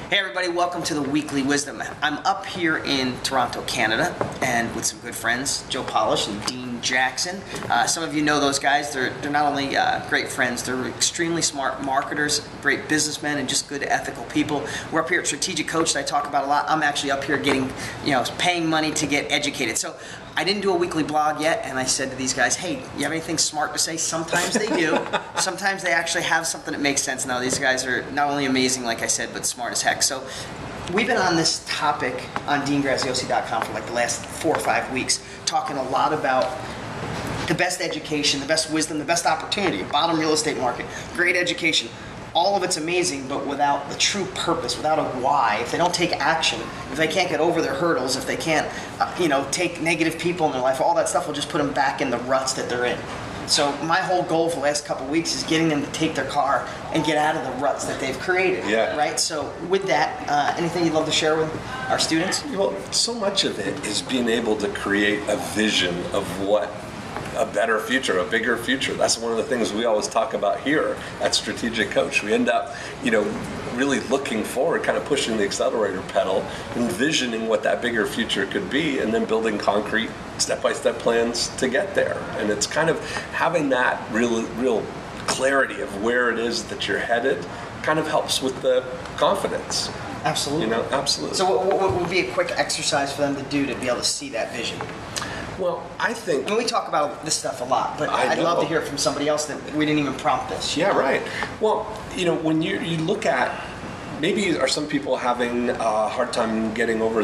Hey everybody, welcome to the Weekly Wisdom. I'm up here in Toronto, Canada, and with some good friends, Joe Polish and Dean Jackson. Some of you know those guys. They're not only great friends, they're extremely smart marketers, great businessmen, and just good ethical people. We're up here at Strategic Coach that I talk about a lot. I'm actually up here getting, paying money to get educated. So I didn't do a weekly blog yet, and I said to these guys, hey, you have anything smart to say? Sometimes they do. Sometimes they actually have something that makes sense. Now, these guys are not only amazing, like I said, but smart as heck. So we've been on this topic on DeanGraziosi.com for like the last 4 or 5 weeks, talking a lot about the best education, the best wisdom, the best opportunity, bottom real estate market, great education. All of it's amazing, but without the true purpose, without a why, if they don't take action, if they can't get over their hurdles, if they can't, take negative people in their life, all that stuff will just put them back in the ruts that they're in. So my whole goal for the last couple of weeks is getting them to take their car and get out of the ruts that they've created. Yeah. Right? So with that, anything you'd love to share with our students? Well, so much of it is being able to create a vision of what a better future, a bigger future. That's one of the things we always talk about here at Strategic Coach. We end up, really looking forward, kind of pushing the accelerator pedal, envisioning what that bigger future could be, and then building concrete step-by-step plans to get there. And it's kind of having that real clarity of where it is that you're headed kind of helps with the confidence. Absolutely. Absolutely. So what would be a quick exercise for them to do to be able to see that vision? Well, I think... we talk about this stuff a lot, but I'd love to hear from somebody else that we didn't even prompt this. Yeah, right. Well, when you look at, maybe are some people having a hard time getting over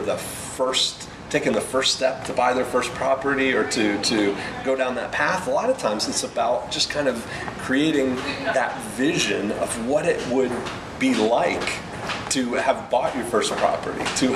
taking the first step to buy their first property or to go down that path. A lot of times it's about just kind of creating that vision of what it would be like to have bought your first property, to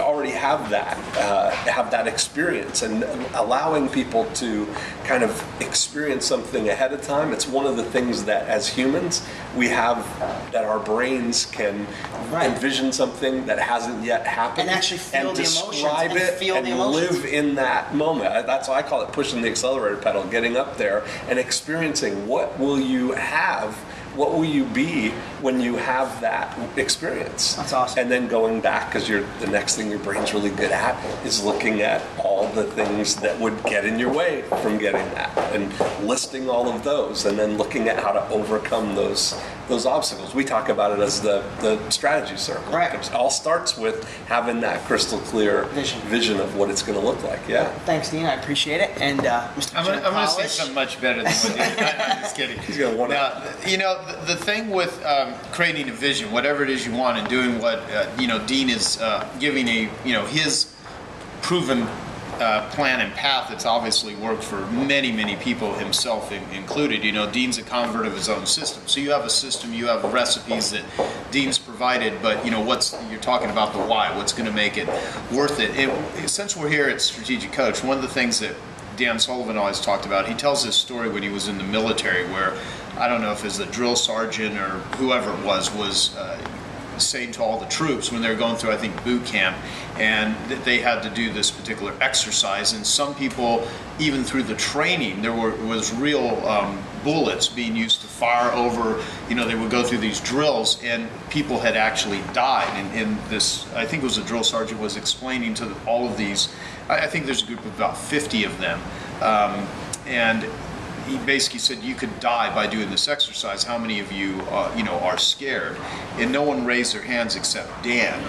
already have that experience, and allowing people to kind of experience something ahead of time. It's one of the things that as humans we have, that our brains can envision something that hasn't yet happened and actually feel and the describe emotions it and live in that moment. That's why I call it pushing the accelerator pedal, getting up there and experiencing what will you have. What will you be when you have that experience? That's awesome. And then going back, because the next thing your brain's really good at is looking at all the things that would get in your way from getting that, and listing all of those, and then looking at how to overcome those obstacles. We talk about it as the strategy circle. Right. It all starts with having that crystal clear vision of what it's going to look like. Yeah. Thanks, Dean. I appreciate it. And Mr. I'm going to say something much better than what Dean. I'm just kidding. He's going to want to. The thing with creating a vision, whatever it is you want, and doing what Dean is giving his proven plan and path that's obviously worked for many people, himself included. Dean's a convert of his own system. So you have a system, you have recipes that Dean's provided, but you're talking about the why, what's going to make it worth it. Since we're here at Strategic Coach, one of the things that Dan Sullivan always talked about, he tells this story when he was in the military where, I don't know if it was the drill sergeant or whoever it was saying to all the troops when they were going through, I think, boot camp, and they had to do this particular exercise. And some people, even through the training, there was real bullets being used to fire over, they would go through these drills, and people had actually died. And this, I think it was a drill sergeant, was explaining to all of these, I think there's a group of about 50 of them, and he basically said, you could die by doing this exercise. How many of you, are scared? And no one raised their hands except Dan.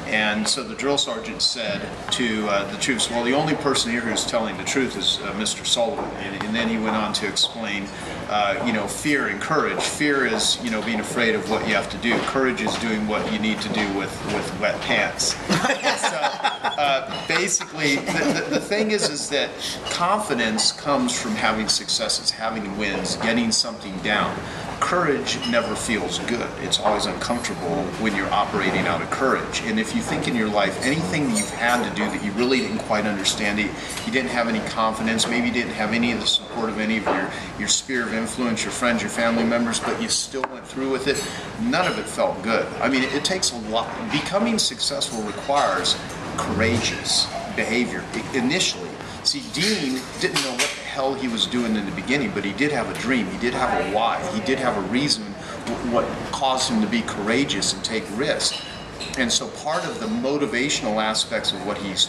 And so the drill sergeant said to the troops, well, the only person here who's telling the truth is Mr. Sullivan. And then he went on to explain, fear and courage. Fear is, being afraid of what you have to do. Courage is doing what you need to do with wet pants. So basically, the thing is that confidence comes from having successes, having wins, getting something down. Courage never feels good. It's always uncomfortable when you're operating out of courage. And if you think in your life, anything that you've had to do that you really didn't quite understand it, you didn't have any confidence, maybe you didn't have any of the support of any of your sphere of influence, your friends, your family members, but you still went through with it, none of it felt good. I mean, it takes a lot. Becoming successful requires courageous behavior initially. See, Dean didn't know what the hell he was doing in the beginning, but he did have a dream. He did have a why. He did have a reason what caused him to be courageous and take risks. And so part of the motivational aspects of what he's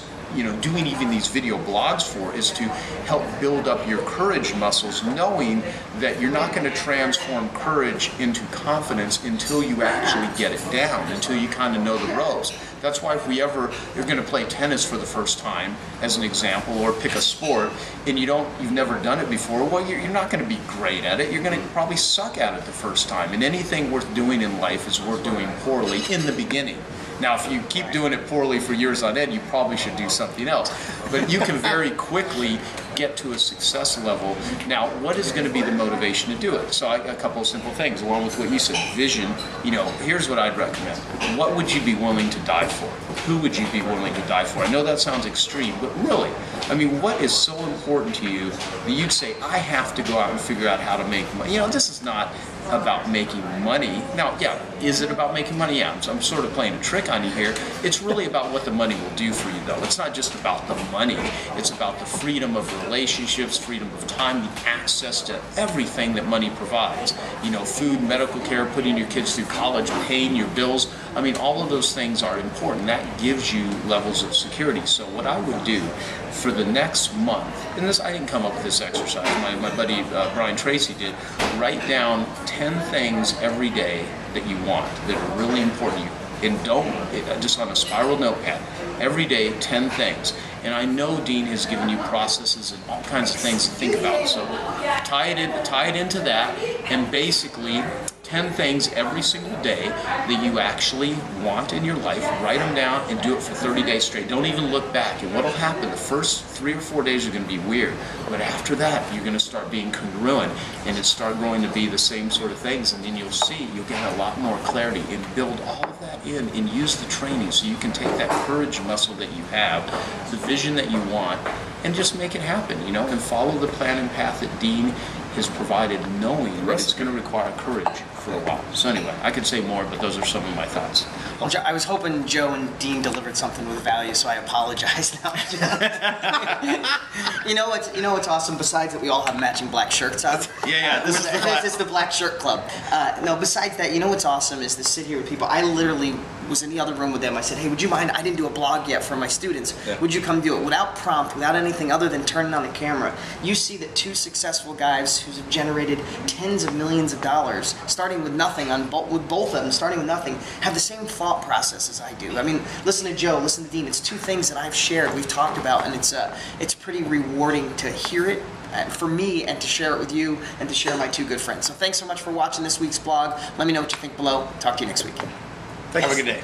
doing even these video blogs for is to help build up your courage muscles, knowing that you're not going to transform courage into confidence until you actually get it down, until you kind of know the ropes. That's why if you're going to play tennis for the first time, as an example, or pick a sport, and you've never done it before, well, you're not going to be great at it. You're going to probably suck at it the first time. And anything worth doing in life is worth doing poorly in the beginning. Now, if you keep doing it poorly for years on end, you probably should do something else. But you can very quickly get to a success level. Now, what is going to be the motivation to do it? So a couple of simple things, along with what you said, vision. Here's what I'd recommend. What would you be willing to die for? Who would you be willing to die for? I know that sounds extreme, but really, I mean, what is so important to you that you'd say, I have to go out and figure out how to make money? This is not about making money. Now, yeah, is it about making money? Yeah, I'm sort of playing a trick on you here. It's really about what the money will do for you, though. It's not just about the money. It's about the freedom of relationships, freedom of time, the access to everything that money provides. Food, medical care, putting your kids through college, paying your bills. I mean, all of those things are important. That gives you levels of security. So what I would do for the next month, and I didn't come up with this exercise, my buddy Brian Tracy did, write down 10 things every day that you want, that are really important to you. And just on a spiral notepad, every day, 10 things. And I know Dean has given you processes and all kinds of things to think about. So tie it into that, and basically 10 things every single day that you actually want in your life. Write them down and do it for 30 days straight. Don't even look back. And what will happen, the first 3 or 4 days are going to be weird. But after that, you're going to start being congruent, and it's start going to be the same sort of things. And then you'll get a lot more clarity, and build all of that in, and use the training so you can take that courage muscle that you have, the vision that you want, and just make it happen, and follow the plan and path that Dean has provided, knowing that it's going to require courage for a while. So anyway, I could say more, but those are some of my thoughts. Well, I was hoping Joe and Dean delivered something with value, so I apologize now. What's awesome? Besides that, we all have matching black shirts out. Yeah. This is the Black Shirt Club. Besides that, what's awesome is to sit here with people. I literally was in the other room with them. I said, hey, would you mind? I didn't do a blog yet for my students. Yeah. Would you come do it? Without prompt, without anything other than turning on a camera. You see that 2 successful guys who have generated tens of millions of dollars, starting with nothing, with both of them, starting with nothing, have the same thought process as I do. I mean, listen to Joe, listen to Dean. It's 2 things that I've shared, we've talked about, and it's pretty rewarding to hear it for me, and to share it with you, and to share my 2 good friends. So thanks so much for watching this week's blog. Let me know what you think below. Talk to you next week. Have a good day.